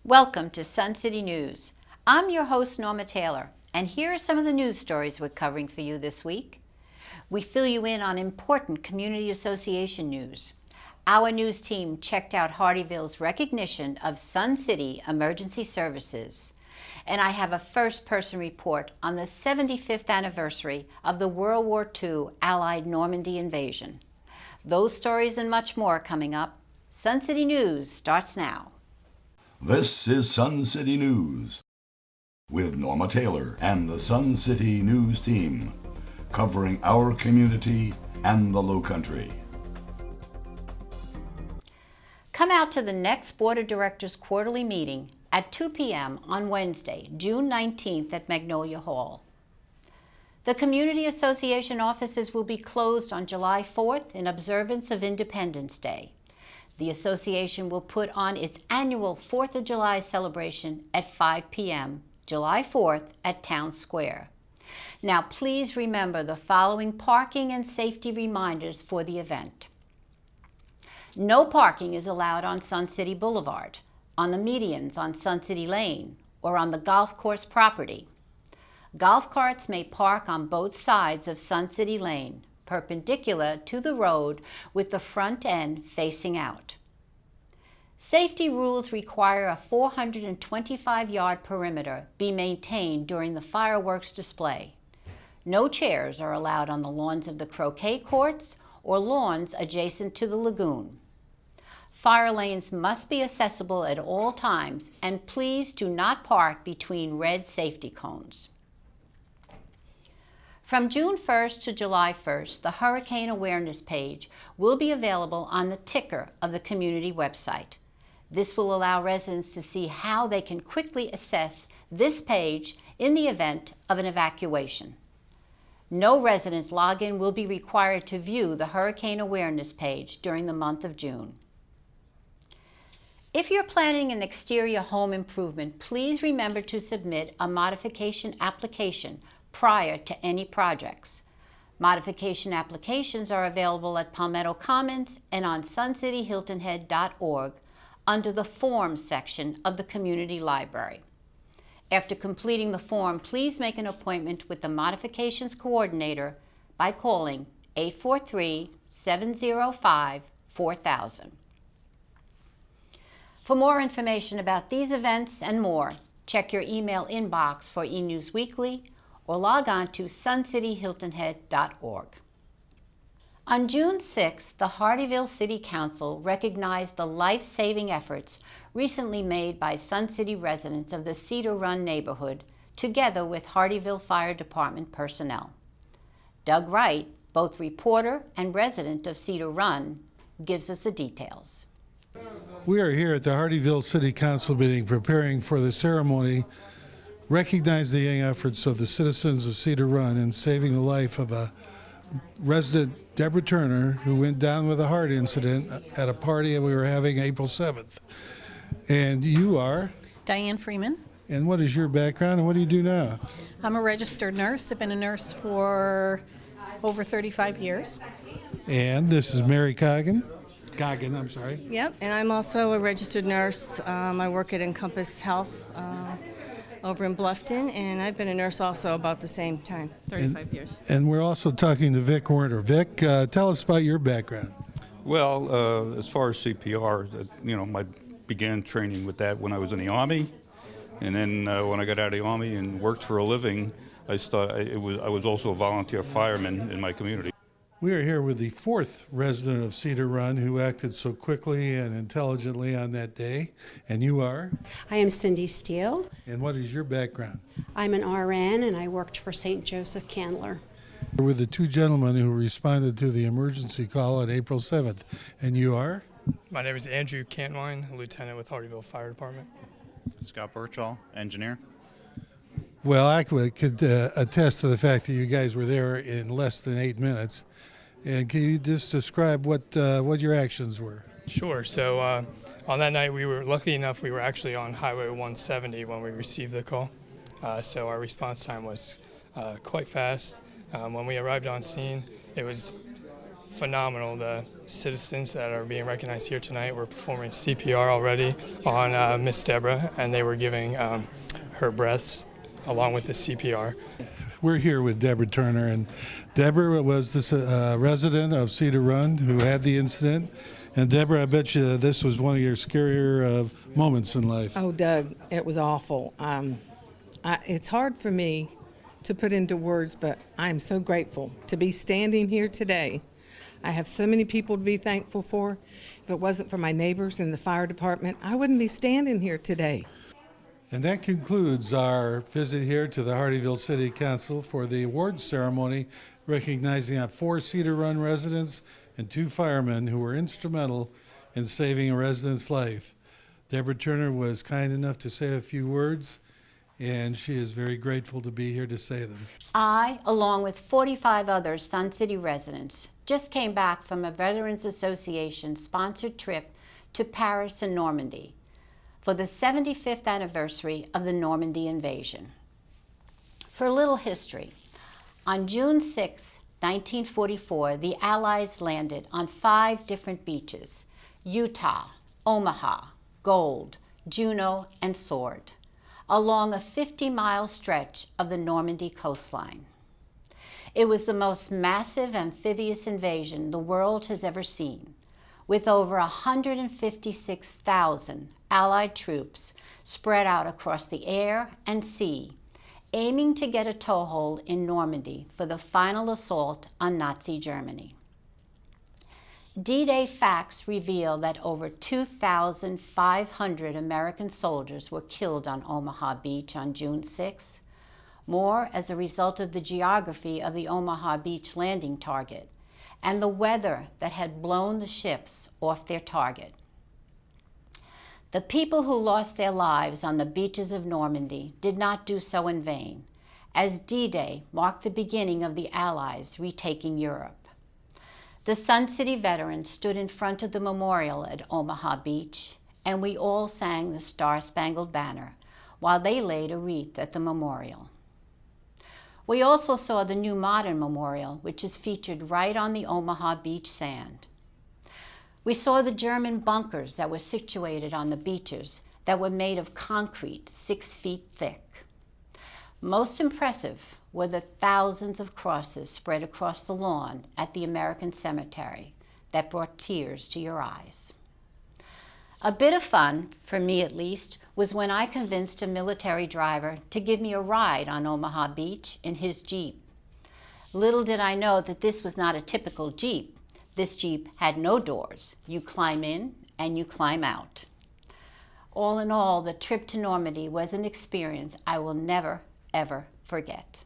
Welcome to Sun City News. I'm your host, Norma Taylor, and here are some of the news stories we're covering for you this week. We fill you in on important community association news. Our news team checked out Hardeeville's recognition of Sun City Emergency Services. And I have a first-person report on the 75th anniversary of the World War II Allied Normandy invasion. Those stories and much more coming up. Sun City News starts now. This is Sun City News with Norma Taylor and the Sun City News team, covering our community and the Lowcountry. Come out to the next Board of Directors quarterly meeting at 2 p.m. on Wednesday, June 19th at Magnolia Hall. The Community Association offices will be closed on July 4th in observance of Independence Day. The association will put on its annual 4th of July celebration at 5 p.m., July 4th at Town Square. Now please remember the following parking and safety reminders for the event. No parking is allowed on Sun City Boulevard, on the medians on Sun City Lane, or on the golf course property. Golf carts may park on both sides of Sun City Lane, perpendicular to the road with the front end facing out. Safety rules require a 425-yard perimeter be maintained during the fireworks display. No chairs are allowed on the lawns of the croquet courts or lawns adjacent to the lagoon. Fire lanes must be accessible at all times, and please do not park between red safety cones. From June 1st to July 1st, the Hurricane Awareness page will be available on the ticker of the community website. This will allow residents to see how they can quickly assess this page in the event of an evacuation. No resident login will be required to view the Hurricane Awareness page during the month of June. If you're planning an exterior home improvement, please remember to submit a modification application prior to any projects. Modification applications are available at Palmetto Commons and on suncityhiltonhead.org under the Forms section of the Community Library. After completing the form, please make an appointment with the Modifications Coordinator by calling 843-705-4000. For more information about these events and more, check your email inbox for eNews Weekly or log on to suncityhiltonhead.org. On June 6th, the Hardeeville City Council recognized the life-saving efforts recently made by Sun City residents of the Cedar Run neighborhood, together with Hardeeville Fire Department personnel. Doug Wright, both reporter and resident of Cedar Run, gives us the details. We are here at the Hardeeville City Council meeting preparing for the ceremony recognizing the efforts of the citizens of Cedar Run in saving the life of a resident, Deborah Turner, who went down with a heart incident at a party that we were having April 7th. And you are? Diane Freeman. And what is your background and what do you do now? I'm a registered nurse. I've been a nurse for over 35 years. And this is Mary Coggin, I'm sorry. Yep, and I'm also a registered nurse. I work at Encompass Health over in Bluffton, and I've been a nurse also about the same time, 35 years. And we're also talking to Vic Warner. Vic, tell us about your background. Well, as far as CPR, I began training with that when I was in the Army, and then when I got out of the Army and worked for a living, I was also a volunteer fireman in my community. We are here with the fourth resident of Cedar Run who acted so quickly and intelligently on that day. And you are? I am Cindy Steele. And what is your background? I'm an RN and I worked for St. Joseph Candler. We're with the two gentlemen who responded to the emergency call on April 7th. And you are? My name is Andrew Cantwine, lieutenant with Hardeeville Fire Department. Scott Birchall, engineer. Well, I could attest to the fact that you guys were there in less than 8 minutes. And can you just describe what your actions were? Sure. So on that night, we were lucky enough, we were actually on Highway 170 when we received the call. So our response time was quite fast. When we arrived on scene, it was phenomenal. The citizens that are being recognized here tonight were performing CPR already on Miss Deborah, and they were giving her breaths along with the CPR. We're here with Deborah Turner, and Deborah was this resident of Cedar Run who had the incident. And Deborah, I bet you this was one of your scarier moments in life. Oh, Doug, it was awful. It's hard for me to put into words, but I'm so grateful to be standing here today. I have so many people to be thankful for. If it wasn't for my neighbors in the fire department, I wouldn't be standing here today. And that concludes our visit here to the Hardeeville City Council for the awards ceremony recognizing 4 Cedar Run residents and 2 firemen who were instrumental in saving a resident's life. Deborah Turner was kind enough to say a few words, and she is very grateful to be here to say them. I, along with 45 other Sun City residents, just came back from a Veterans Association sponsored trip to Paris and Normandy for the 75th anniversary of the Normandy invasion. For a little history, on June 6, 1944, the Allies landed on 5 different beaches: Utah, Omaha, Gold, Juneau, and Sword, along a 50-mile stretch of the Normandy coastline. It was the most massive amphibious invasion the world has ever seen, with over 156,000 Allied troops spread out across the air and sea, aiming to get a toehold in Normandy for the final assault on Nazi Germany. D-Day facts reveal that over 2,500 American soldiers were killed on Omaha Beach on June 6, more as a result of the geography of the Omaha Beach landing target and the weather that had blown the ships off their target. The people who lost their lives on the beaches of Normandy did not do so in vain, as D-Day marked the beginning of the Allies retaking Europe. The Sun City veterans stood in front of the memorial at Omaha Beach, and we all sang the Star-Spangled Banner while they laid a wreath at the memorial. We also saw the new modern memorial, which is featured right on the Omaha Beach sand. We saw the German bunkers that were situated on the beaches that were made of concrete 6 feet thick. Most impressive were the thousands of crosses spread across the lawn at the American Cemetery that brought tears to your eyes. A bit of fun, for me at least, was when I convinced a military driver to give me a ride on Omaha Beach in his Jeep. Little did I know that this was not a typical Jeep. This Jeep had no doors. You climb in and you climb out. All in all, the trip to Normandy was an experience I will never, ever forget.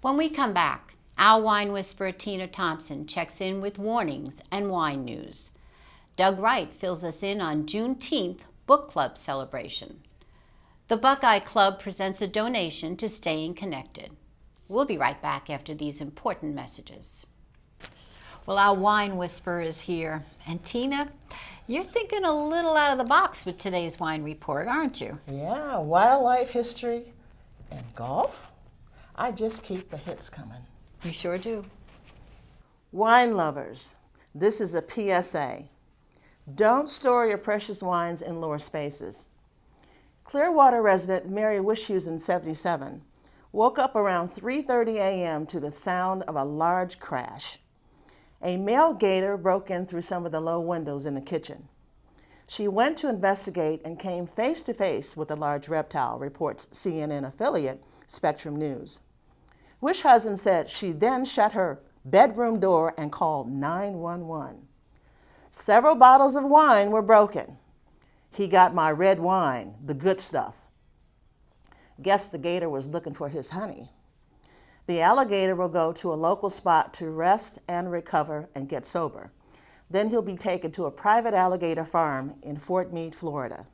When we come back, our wine whisperer Tina Thompson checks in with warnings and wine news. Doug Wright fills us in on Juneteenth Book Club celebration. The Buckeye Club presents a donation to Staying Connected. We'll be right back after these important messages. Well, our wine whisperer is here. And Tina, you're thinking a little out of the box with today's wine report, aren't you? Yeah, wildlife history and golf. I just keep the hits coming. You sure do. Wine lovers, this is a PSA. Don't store your precious wines in lower spaces. Clearwater resident Mary Wishusen, 77, woke up around 3:30 a.m. to the sound of a large crash. A male gator broke in through some of the low windows in the kitchen. She went to investigate and came face to face with the large reptile, reports CNN affiliate Spectrum News. Wishusen said she then shut her bedroom door and called 911. Several bottles of wine were broken. He got my red wine, the good stuff. Guess the gator was looking for his honey. The alligator will go to a local spot to rest and recover and get sober. Then he'll be taken to a private alligator farm in Fort Meade, Florida.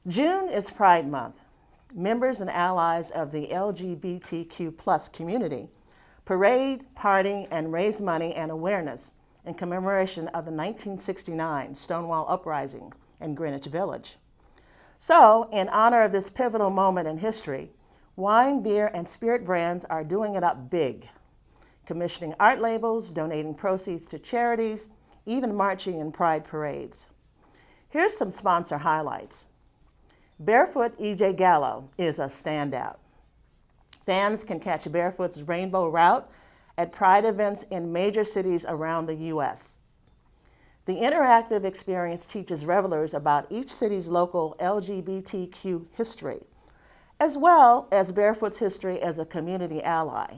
June is Pride Month. Members and allies of the LGBTQ+ community parade, party, and raise money and awareness in commemoration of the 1969 Stonewall Uprising in Greenwich Village. So, in honor of this pivotal moment in history, wine, beer, and spirit brands are doing it up big. commissioning art labels, donating proceeds to charities, even marching in pride parades. Here's some sponsor highlights. Barefoot EJ Gallo is a standout. Fans can catch Barefoot's Rainbow Route at pride events in major cities around the U.S. The interactive experience teaches revelers about each city's local LGBTQ history, as well as Barefoot's history as a community ally.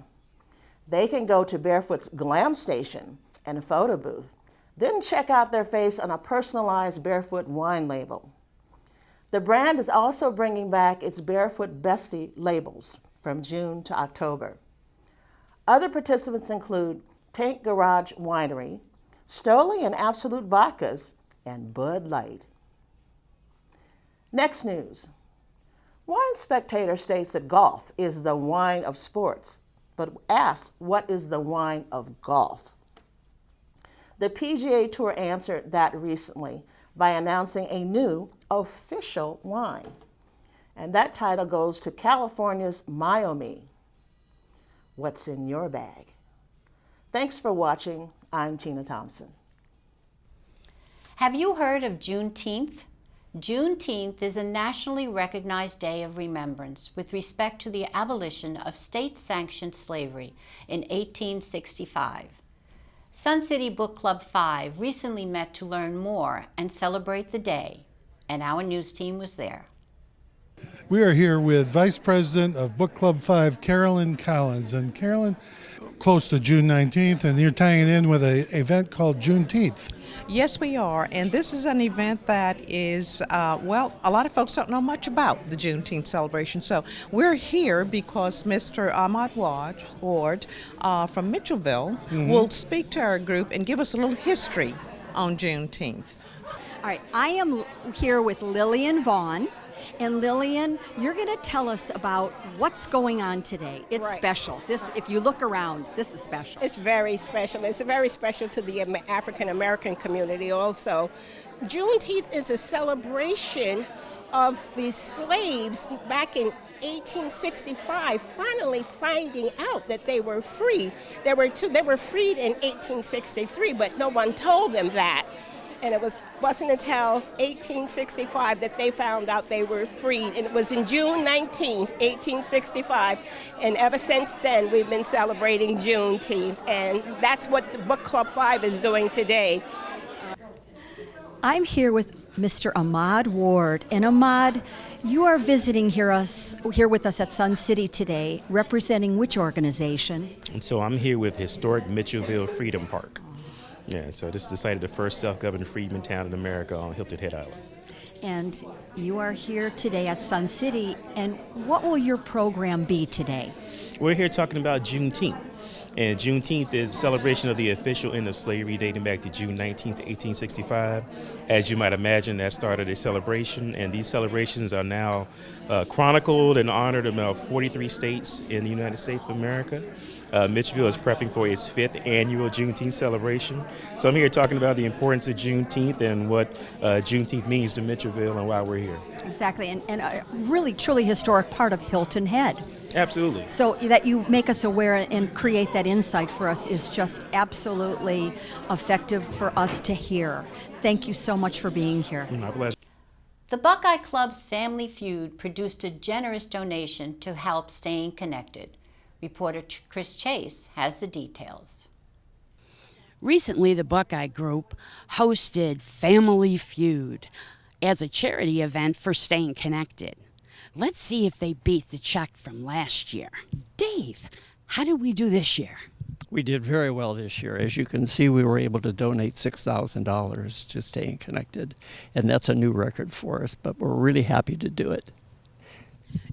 They can go to Barefoot's Glam Station and photo booth, then check out their face on a personalized Barefoot wine label. The brand is also bringing back its Barefoot Bestie labels from June to October. Other participants include Tank Garage Winery, Stoli and Absolute Vodkas, and Bud Light. Next news. Wine Spectator states that golf is the wine of sports, but asks, what is the wine of golf? The PGA Tour answered that recently by announcing a new official wine. And that title goes to California's Miami. What's in your bag? Thanks for watching. I'm Tina Thompson. Have you heard of Juneteenth? Juneteenth is a nationally recognized day of remembrance with respect to the abolition of state-sanctioned slavery in 1865. Sun City Book Club 5 recently met to learn more and celebrate the day, and our news team was there. We are here with Vice President of Book Club 5, Carolyn Collins. And Carolyn, close to June 19th, and you're tying it in with an event called Juneteenth. Yes, we are, and this is an event that is, a lot of folks don't know much about the Juneteenth celebration. So we're here because Mr. Ahmad Ward from Mitchellville will speak to our group and give us a little history on Juneteenth. All right, I am here with Lillian Vaughn. And Lillian, you're going to tell us about what's going on today. It's Right. special. This, if you look around, this is special. It's very special. It's very special to the African American community also. Juneteenth is a celebration of the slaves back in 1865 finally finding out that they were free. They were freed in 1863, but no one told them that. And it wasn't until 1865 that they found out they were freed. And it was in June 19th, 1865. And ever since then, we've been celebrating Juneteenth. And that's what the Book Club 5 is doing today. I'm here with Mr. Ahmad Ward. And Ahmad, you are visiting here with us at Sun City today, representing which organization? And so I'm here with historic Mitchellville Freedom Park. Yeah, so this is the site of the first self-governed freedmen town in America on Hilton Head Island. And you are here today at Sun City. And what will your program be today? We're here talking about Juneteenth. And Juneteenth is a celebration of the official end of slavery dating back to June 19th, 1865. As you might imagine, that started a celebration, and these celebrations are now chronicled and honored in about 43 states in the United States of America. Mitchellville is prepping for its 5th annual Juneteenth celebration. So I'm here talking about the importance of Juneteenth and what Juneteenth means to Mitchellville and why we're here. Exactly, and a really, truly historic part of Hilton Head. Absolutely. So that you make us aware and create that insight for us is just absolutely effective for us to hear. Thank you so much for being here. My pleasure. The Buckeye Club's Family Feud produced a generous donation to help Staying Connected. Reporter Chris Chase has the details. Recently, the Buckeye Group hosted Family Feud as a charity event for Staying Connected. Let's see if they beat the check from last year. Dave, how did we do this year? We did very well this year. As you can see, we were able to donate $6,000 to Staying Connected, and that's a new record for us, but we're really happy to do it.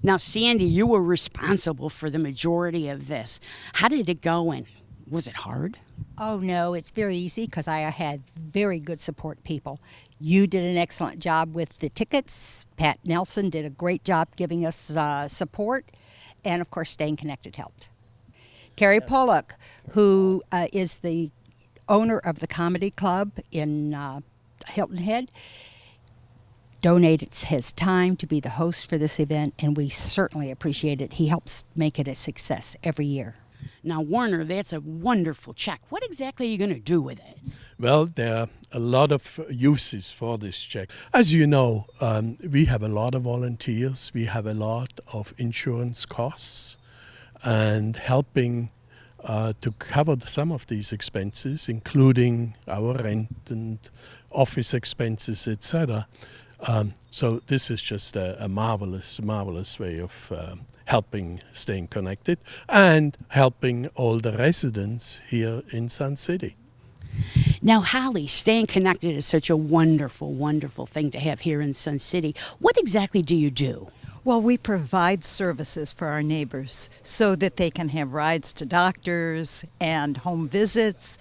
Now, Sandy, you were responsible for the majority of this. How did it go, and was it hard? Oh, no, it's very easy because I had very good support people. You did an excellent job with the tickets. Pat Nelson did a great job giving us support. And, of course, Staying Connected helped. Carrie Pollock, who is the owner of the Comedy Club in Hilton Head, donated his time to be the host for this event, and we certainly appreciate it. He helps make it a success every year. Now, Warner, that's a wonderful check. What exactly are you going to do with it? Well, there are a lot of uses for this check. As you know, we have a lot of volunteers. We have a lot of insurance costs, and helping to cover some of these expenses, including our rent and office expenses, etc. So this is just a marvelous, marvelous way of helping staying connected and helping all the residents here in Sun City. Now, Holly, staying connected is such a wonderful, wonderful thing to have here in Sun City. What exactly do you do? Well, we provide services for our neighbors so that they can have rides to doctors and home visits,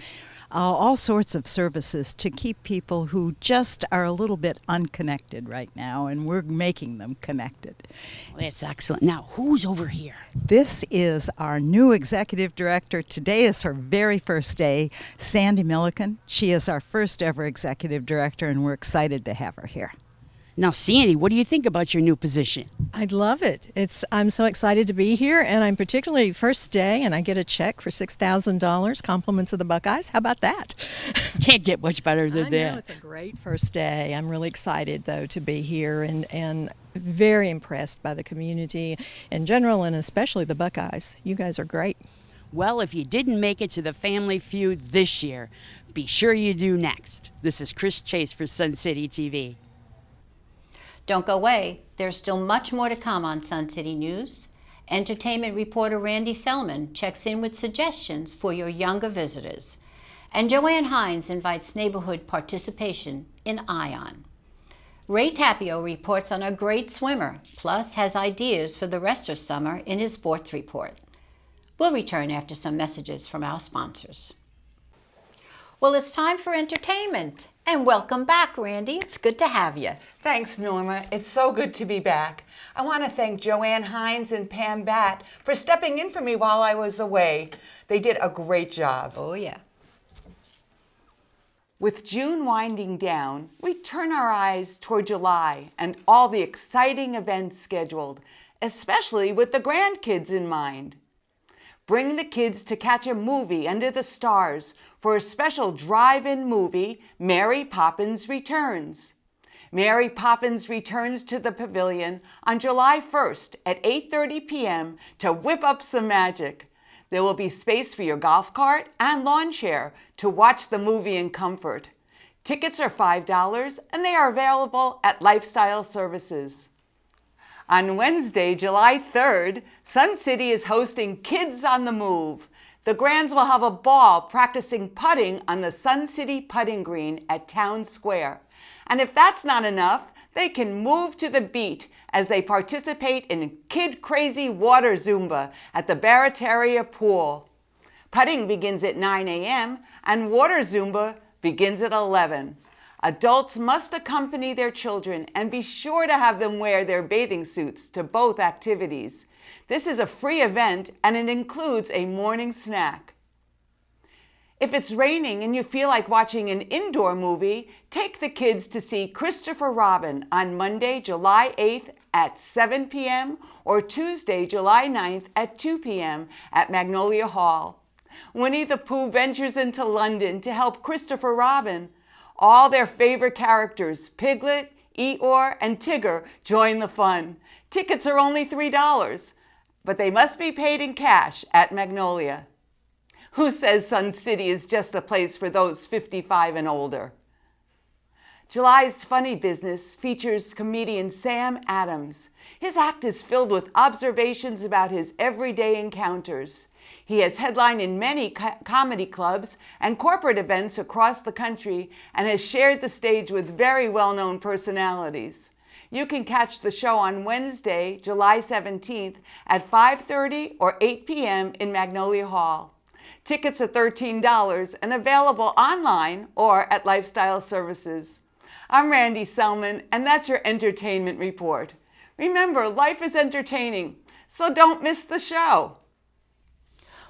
all sorts of services to keep people who just are a little bit unconnected right now, and we're making them connected. Well, that's excellent. Now, who's over here? This is our new executive director. Today is her very first day, Sandy Milliken. She is our first ever executive director, and we're excited to have her here. Now, Sandy, what do you think about your new position? I'd love it. I'm so excited to be here, and I'm particularly first day, and I get a check for $6,000, compliments of the Buckeyes. How about that? Can't get much better than that. I know, it's a great first day. I'm really excited, though, to be here, and very impressed by the community in general, and especially the Buckeyes. You guys are great. Well, if you didn't make it to the Family Feud this year, be sure you do next. This is Chris Chase for Sun City TV. Don't go away. There's still much more to come on Sun City News. Entertainment reporter Randy Selman checks in with suggestions for your younger visitors. And Joanne Hines invites neighborhood participation in ION. Ray Tapio reports on a great swimmer, plus has ideas for the rest of summer in his sports report. We'll return after some messages from our sponsors. Well, it's time for entertainment. And welcome back, Randy. It's good to have you. Thanks, Norma. It's so good to be back. I want to thank Joanne Hines and Pam Batt for stepping in for me while I was away. They did a great job. Oh, yeah. With June winding down, we turn our eyes toward July and all the exciting events scheduled, especially with the grandkids in mind. Bring the kids to catch a movie under the stars for a special drive-in movie, Mary Poppins Returns. Mary Poppins returns to the pavilion on July 1st at 8:30 p.m. to whip up some magic. There will be space for your golf cart and lawn chair to watch the movie in comfort. Tickets are $5 and they are available at Lifestyle Services. On Wednesday, July 3rd, Sun City is hosting Kids on the Move. The Grands will have a ball practicing putting on the Sun City putting green at Town Square. And if that's not enough, they can move to the beat as they participate in Kid Crazy Water Zumba at the Barataria Pool. Putting begins at 9 a.m. and Water Zumba begins at 11. Adults must accompany their children and be sure to have them wear their bathing suits to both activities. This is a free event and it includes a morning snack. If it's raining and you feel like watching an indoor movie, take the kids to see Christopher Robin on Monday, July 8th at 7 p.m. or Tuesday, July 9th at 2 p.m. at Magnolia Hall. Winnie the Pooh ventures into London to help Christopher Robin. All their favorite characters, Piglet, Eeyore, and Tigger, join the fun. Tickets are only $3, but they must be paid in cash at Magnolia. Who says Sun City is just a place for those 55 and older? July's Funny Business features comedian Sam Adams. His act is filled with observations about his everyday encounters. He has headlined in many comedy clubs and corporate events across the country and has shared the stage with very well-known personalities. You can catch the show on Wednesday, July 17th at 5:30 or 8 p.m. in Magnolia Hall. Tickets are $13 and available online or at Lifestyle Services. I'm Randy Selman, and that's your entertainment report. Remember, life is entertaining, so don't miss the show.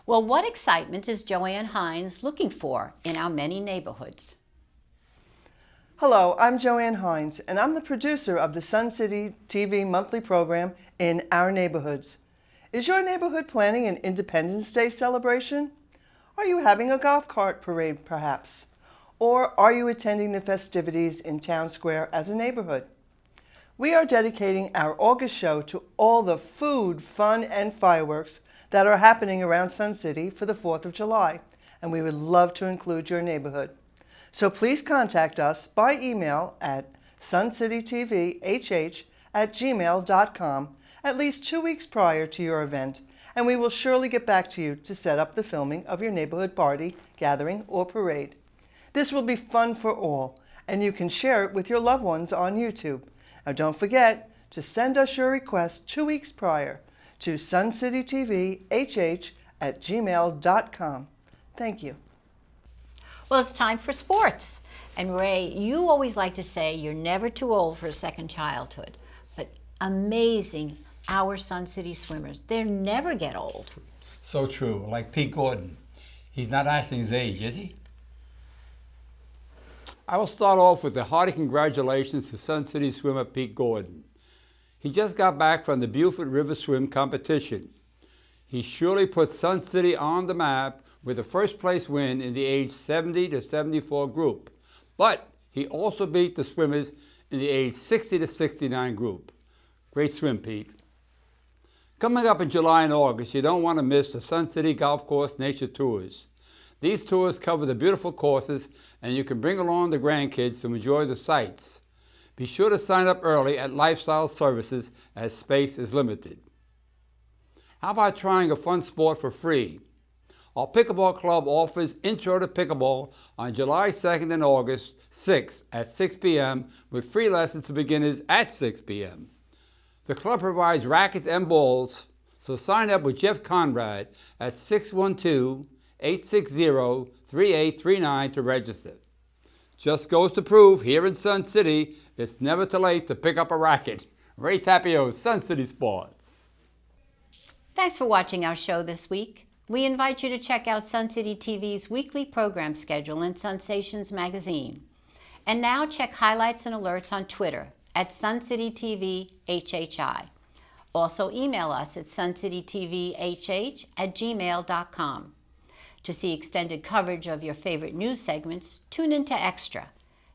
Well, what excitement is Joanne Hines looking for in our many neighborhoods? Hello, I'm Joanne Hines, and I'm the producer of the Sun City TV monthly program in Our Neighborhoods. Is your neighborhood planning an Independence Day celebration? Are you having a golf cart parade, perhaps? Or are you attending the festivities in Town Square as a neighborhood? We are dedicating our August show to all the food, fun, and fireworks that are happening around Sun City for the 4th of July, and we would love to include your neighborhood. So please contact us by email at suncitytvhh@gmail.com at least 2 weeks prior to your event, and we will surely get back to you to set up the filming of your neighborhood party, gathering, or parade. This will be fun for all, and you can share it with your loved ones on YouTube. Now don't forget to send us your request 2 weeks prior to suncitytvhh@gmail.com. Thank you. Well, it's time for sports. And Ray, you always like to say you're never too old for a second childhood. But amazing, our Sun City swimmers. They never get old. So true, like Pete Gordon. He's not acting his age, is he? I will start off with a hearty congratulations to Sun City swimmer Pete Gordon. He just got back from the Beaufort River Swim competition. He surely put Sun City on the map with a first place win in the age 70 to 74 group. But he also beat the swimmers in the age 60 to 69 group. Great swim, Pete. Coming up in July and August, you don't want to miss the Sun City Golf Course Nature Tours. These tours cover the beautiful courses, and you can bring along the grandkids to enjoy the sights. Be sure to sign up early at Lifestyle Services as space is limited. How about trying a fun sport for free? Our Pickleball Club offers Intro to Pickleball on July 2nd and August 6th at 6 p.m. with free lessons to beginners at 6 p.m. The club provides rackets and balls, so sign up with Jeff Conrad at 612-860-3839 to register. Just goes to prove here in Sun City, it's never too late to pick up a racket. Ray Tapio, Sun City Sports. Thanks for watching our show this week. We invite you to check out Sun City TV's weekly program schedule in Sensations magazine. And now check highlights and alerts on Twitter at SunCityTVHHI. Also email us at suncitytvhh@gmail.com. To see extended coverage of your favorite news segments, tune into Extra.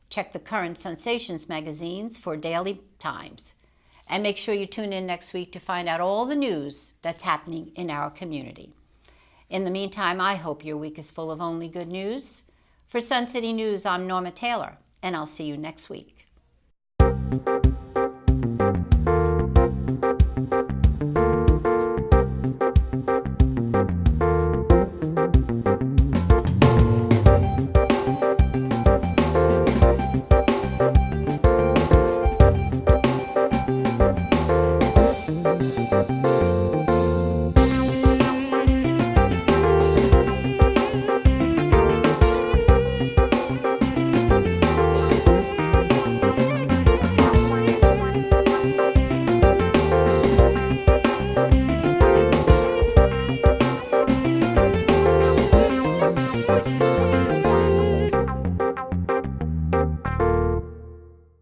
Check the current Sensations magazines for daily times. And make sure you tune in next week to find out all the news that's happening in our community. In the meantime, I hope your week is full of only good news. For Sun City News, I'm Norma Taylor, and I'll see you next week.